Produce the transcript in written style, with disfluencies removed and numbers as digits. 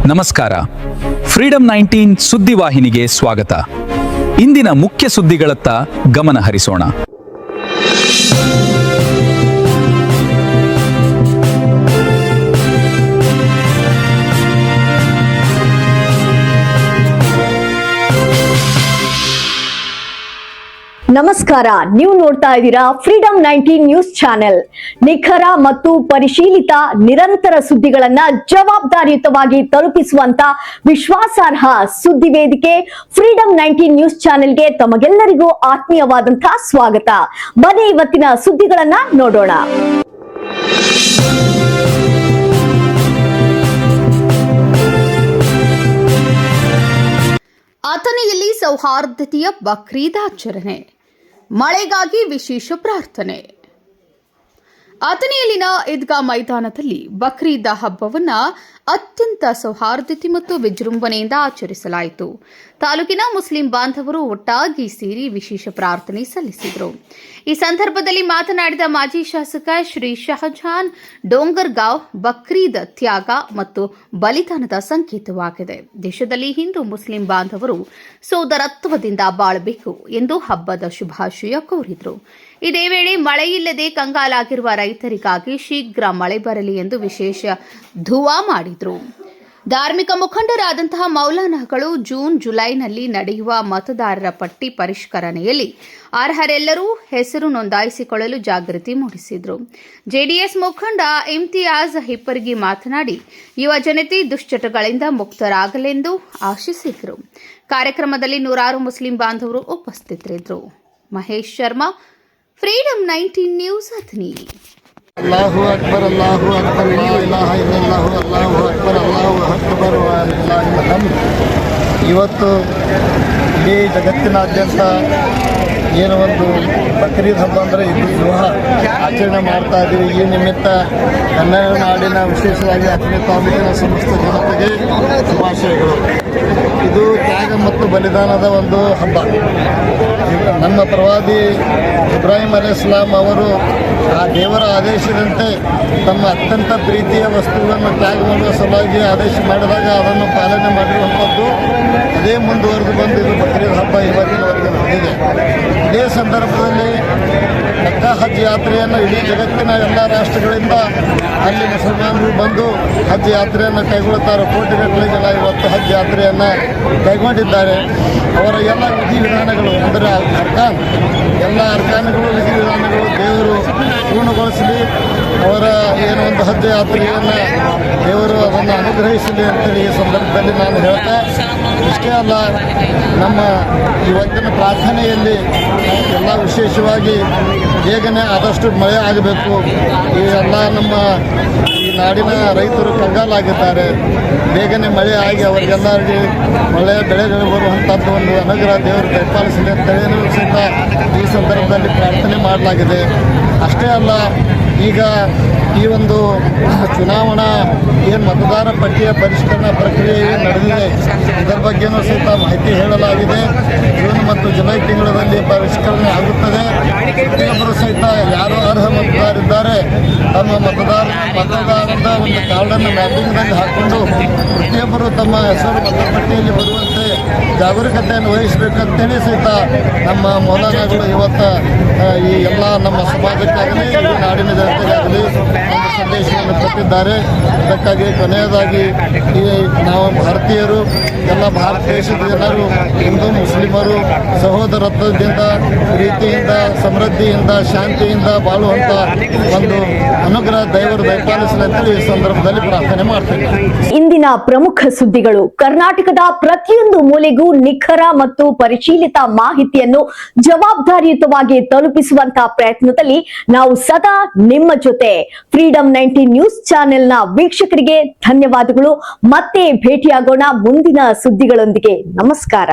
ನಮಸ್ಕಾರ. ಫ್ರೀಡಂ 19 ಸುದ್ದಿವಾಹಿನಿಗೆ ಸ್ವಾಗತ. ಇಂದಿನ ಮುಖ್ಯ ಸುದ್ದಿಗಳತ್ತ ಗಮನ ಹರಿಸೋಣ. ನಮಸ್ಕಾರ, ನೀವು ನೋಡ್ತಾ ಇದ್ದೀರಾ ಫ್ರೀಡಂ 19 ನ್ಯೂಸ್ ಚಾನೆಲ್. ನಿಖರ ಮತ್ತು ಪರಿಶೀಲಿತ ನಿರಂತರ ಸುದ್ದಿಗಳನ್ನ ಜವಾಬ್ದಾರಿಯುತವಾಗಿ ತಲುಪಿಸುವಂತ ವಿಶ್ವಾಸಾರ್ಹ ಸುದ್ದಿ ವೇದಿಕೆ ಫ್ರೀಡಂ 19 ನ್ಯೂಸ್ ಚಾನೆಲ್ಗೆ ತಮಗೆಲ್ಲರಿಗೂ ಆತ್ಮೀಯವಾದಂತಹ ಸ್ವಾಗತ. ಬನ್ನಿ ಇವತ್ತಿನ ಸುದ್ದಿಗಳನ್ನ ನೋಡೋಣ. ಅಥಣಿಯಲ್ಲಿ ಸೌಹಾರ್ದತೆಯ ಬಕ್ರೀದ್ ಆಚರಣೆ, ಮಳೆಗಾಗಿ ವಿಶೇಷ ಪ್ರಾರ್ಥನೆ. ಅಥಣಿಯಲ್ಲಿನ ಈದ್ಗಾ ಮೈದಾನದಲ್ಲಿ ಬಕ್ರೀದ್ ಹಬ್ಬವನ್ನು ಅತ್ಯಂತ ಸೌಹಾರ್ದತೆ ಮತ್ತು ವಿಜೃಂಭಣೆಯಿಂದ ಆಚರಿಸಲಾಯಿತು. ತಾಲೂಕಿನ ಮುಸ್ಲಿಂ ಬಾಂಧವರು ಒಟ್ಟಾಗಿ ಸೇರಿ ವಿಶೇಷ ಪ್ರಾರ್ಥನೆ ಸಲ್ಲಿಸಿದರು. ಈ ಸಂದರ್ಭದಲ್ಲಿ ಮಾತನಾಡಿದ ಮಾಜಿ ಶಾಸಕ ಶ್ರೀ ಶಹಜಾನ್ ಡೋಂಗರ್ಗಾಂವ್, ಬಕ್ರೀದ್ ತ್ಯಾಗ ಮತ್ತು ಬಲಿದಾನದ ಸಂಕೇತವಾಗಿದೆ. ದೇಶದಲ್ಲಿ ಹಿಂದೂ ಮುಸ್ಲಿಂ ಬಾಂಧವರು ಸೋದರತ್ವದಿಂದ ಬಾಳಬೇಕು ಎಂದು ಹಬ್ಬದ ಶುಭಾಶಯ ಕೋರಿದರು. ಇದೇ ವೇಳೆ ಮಳೆಯಿಲ್ಲದೆ ಕಂಗಾಲಾಗಿರುವ ರೈತರಿಗಾಗಿ ಶೀಘ್ರ ಮಳೆ ಬರಲಿ ಎಂದು ವಿಶೇಷ ದುವಾ ಮಾಡಿದರು. ಧಾರ್ಮಿಕ ಮುಖಂಡರಾದಂತಹ ಮೌಲಾನಾಗಳು ಜೂನ್ ಜುಲೈನಲ್ಲಿ ನಡೆಯುವ ಮತದಾರರ ಪಟ್ಟಿ ಪರಿಷ್ಕರಣೆಯಲ್ಲಿ ಅರ್ಹರೆಲ್ಲರೂ ಹೆಸರು ನೋಂದಾಯಿಸಿಕೊಳ್ಳಲು ಜಾಗೃತಿ ಮೂಡಿಸಿದರು. ಜೆಡಿಎಸ್ ಮುಖಂಡ ಇಮ್ತಿಯಾಜ್ ಹಿಪ್ಪರ್ಗಿ ಮಾತನಾಡಿ, ಯುವ ಜನತೆ ದುಶ್ಚಟಗಳಿಂದ ಮುಕ್ತರಾಗಲೆಂದು ಆಶಿಸಿದರು. ಕಾರ್ಯಕ್ರಮದಲ್ಲಿ ನೂರಾರು ಮುಸ್ಲಿಂ ಬಾಂಧವರು ಉಪಸ್ಥಿತರಿದ್ದರು. Mahesh Sharma, freedom 19 news, Athani. ಅಲ್ಲಾಹು ಅಕ್ಬರ್, ಅಲ್ಲಾಹು ಅಕ್ಬರ್, ಲಾ ಇಲಾಹ ಇಲ್ಲಲ್ಲಾಹು, ಅಲ್ಲಾಹು ಅಕ್ಬರ್, ಅಲ್ಲಾಹು ಅಕ್ಬರ್, ವಲಿಲ್ಲಾಹಿಲ್ ಹಮ್ದ್. ಇವತ್ತು ಇಡೀ ಜಗತ್ತಿನಾದ್ಯಂತ ಏನು ಒಂದು ಬಕ್ರೀದ್ ಹಬ್ಬ ಅಂದರೆ ಇದು ವಿವಾಹ ಆಚರಣೆ ಮಾಡ್ತಾ ಇದ್ದೀವಿ. ಈ ನಿಮಿತ್ತ ಕನ್ನಡ ನಾಡಿನ ವಿಶೇಷವಾಗಿ ಅಥಣಿ ತಾಲೂಕಿನ ಸಮಸ್ತ ಜನತೆಗೆ ಶುಭಾಶಯಗಳು. ಇದು ತ್ಯಾಗ ಮತ್ತು ಬಲಿದಾನದ ಒಂದು ಹಬ್ಬ. ನಮ್ಮ ಪ್ರವಾದಿ ಇಬ್ರಾಹಿಂ ಅಲೈಹಿಸ್ಸಲಾಂ ಅವರು ಆ ದೇವರ ಆದೇಶದಂತೆ ತಮ್ಮ ಅತ್ಯಂತ ಪ್ರೀತಿಯ ವಸ್ತುಗಳನ್ನು ತ್ಯಾಗ ಮಾಡುವ ಸಲುವಾಗಿ ಆದೇಶ ಮಾಡಿದಾಗ ಅದನ್ನು ಪಾಲನೆ ಮಾಡಿರುವಂಥದ್ದು ಅದೇ ಮುಂದುವರೆದು ಬಂದು ಇದು ಬಕ್ರೀದ್ ಹಬ್ಬ ಇವತ್ತಿನವರೆಗೆ ನಡೆದಿದೆ. ಇದೇ ಸಂದರ್ಭದಲ್ಲಿ ಮೆಕ್ಕಾ ಹಜ್ ಯಾತ್ರೆಯನ್ನು ಇಡೀ ಜಗತ್ತಿನ ಎಲ್ಲ ರಾಷ್ಟ್ರಗಳಿಂದ ಅಲ್ಲಿ ಮುಸಲ್ಮಾನರು ಬಂದು ಹಜ್ ಯಾತ್ರೆಯನ್ನು ಕೈಗೊಳ್ಳುತ್ತಾರೆ. ಕೋಟಿಗಟ್ಟಲೆ ಜನ ಇವತ್ತು ಹಜ್ ಯಾತ್ರೆಯನ್ನು ಕೈಗೊಂಡಿದ್ದಾರೆ. ಅವರ ಎಲ್ಲ ವಿಧಿವಿಧಾನಗಳು ಅಂದರೆ ಎಲ್ಲ ಅರ್ಕಾನ್ಗಳು ವಿಧಿವಿಧಾನಗಳು ದೇವರು ಪೂರ್ಣಗೊಳಿಸಲಿ. ಅವರ ಏನೋ ಒಂದು ಹಜ್ ಯಾತ್ರೆಯನ್ನು ದೇವರು ಅದನ್ನು ಅನುಗ್ರಹಿಸಲಿ ಅಂತೇಳಿ ಈ ಸಂದರ್ಭದಲ್ಲಿ ನಾನು ಹೇಳ್ತಾ, ಇಷ್ಟೇ ಅಲ್ಲ, ನಮ್ಮ ಇವತ್ತಿನ ಪ್ರಾರ್ಥನೆಯಲ್ಲಿ ಎಲ್ಲ ವಿಶೇಷವಾಗಿ ಬೇಗನೆ ಆದಷ್ಟು ಮಳೆ ಆಗಬೇಕು. ಈ ಎಲ್ಲ ನಮ್ಮ ಈ ನಾಡಿನ ರೈತರು ಕಂಗಾಲಾಗಿದ್ದಾರೆ. ಬೇಗನೆ ಮಳೆ ಆಗಿ ಅವರಿಗೆಲ್ಲರಿಗೆ ಮಳೆ ಬೆಳೆಗಳು ಬರುವಂಥದ್ದು ಒಂದು ಅನುಗ್ರಹ ದೇವರು ದಯಪಾಲಿಸಲಿ ಅಂತೇಳಿ ಸಹಿತ ಈ ಸಂದರ್ಭದಲ್ಲಿ ಪ್ರಾರ್ಥನೆ ಮಾಡಲಾಗಿದೆ. ಅಷ್ಟೇ ಅಲ್ಲ, ಈಗ ಈ ಒಂದು ಚುನಾವಣಾ ಏನು ಮತದಾರ ಪಟ್ಟಿಯ ಪರಿಷ್ಕರಣಾ ಪ್ರಕ್ರಿಯೆ ಏನು ನಡೆದಿದೆ ಇದರ ಬಗ್ಗೆಯೂ ಸಹಿತ ಮಾಹಿತಿ ಹೇಳಲಾಗಿದೆ. ಜೂನ್ ಮತ್ತು ಜುಲೈ ತಿಂಗಳಲ್ಲಿ ಪರಿಷ್ಕರಣೆ ಆಗುತ್ತದೆ. ಪ್ರತಿಯೊಬ್ಬರು ಸಹಿತ ಯಾರು ಅರ್ಹ ಮತದಾರರಿದ್ದಾರೆ ತಮ್ಮ ಮತದಾರರ ಒಂದು ಕಾರ್ಡನ್ನು ಮ್ಯಾಪಿಂಗ್ನಲ್ಲಿ ಹಾಕ್ಕೊಂಡು ಪ್ರತಿಯೊಬ್ಬರು ತಮ್ಮ ಹೆಸರು ಮತಪಟ್ಟಿಯಲ್ಲಿ ಬರುವಂತೆ ಜಾಗರೂಕತೆಯನ್ನು ವಹಿಸಬೇಕಂತೇಳಿ ಸಹಿತ ನಮ್ಮ ಮೌಲಾನಾಗಳು ಇವತ್ತು ಈ ಎಲ್ಲ ನಮ್ಮ ಸಮಾಜಕ್ಕಾಗಲಿ ನಾಡಿನ ಜನತೆಗಾಗಲಿ ಒಂದು ಸಂದೇಶವನ್ನು ಕೊಟ್ಟಿದ್ದಾರೆ. ಅದಕ್ಕಾಗಿ ಕೊನೆಯದಾಗಿ ಈ ನಾವು ಭಾರತೀಯರು ಎಲ್ಲ ಭಾರತ ದೇಶದ ಜನರು ಹಿಂದೂ ಮುಸ್ಲಿಮರು ಸಹೋದರತ್ವದಿಂದ ಪ್ರೀತಿಯಿಂದ ಸಮೃದ್ಧಿಯಿಂದ ಶಾಂತಿಯಿಂದ ಬಾಳುವಂಥ ಒಂದು ಅನುಗ್ರಹ ದೇವರು ದಯಪಾಲಿಸಲೆಂದು ಈ ಸಂದರ್ಭದಲ್ಲಿ ಪ್ರಾರ್ಥನೆ ಮಾಡ್ತೇನೆ. ಇಂದಿನ ಪ್ರಮುಖ ಸುದ್ದಿಗಳು. ಕರ್ನಾಟಕದ ಪ್ರತಿಯೊಂದು ಮೂಲೆಗೂ ನಿಖರ ಮತ್ತು ಪರಿಶೀಲಿತ ಮಾಹಿತಿಯನ್ನು ಜವಾಬ್ದಾರಿಯುತವಾಗಿ ತಲುಪಿಸುವಂತಹ ಪ್ರಯತ್ನದಲ್ಲಿ ನಾವು ಸದಾ ನಿಮ್ಮ ಜೊತೆ. ಫ್ರೀಡಂ 19 ನ್ಯೂಸ್ ಚಾನೆಲ್ನ ವೀಕ್ಷಕರಿಗೆ ಧನ್ಯವಾದಗಳು. ಮತ್ತೆ ಭೇಟಿಯಾಗೋಣ ಮುಂದಿನ ಸುದ್ದಿಗಳೊಂದಿಗೆ. ನಮಸ್ಕಾರ.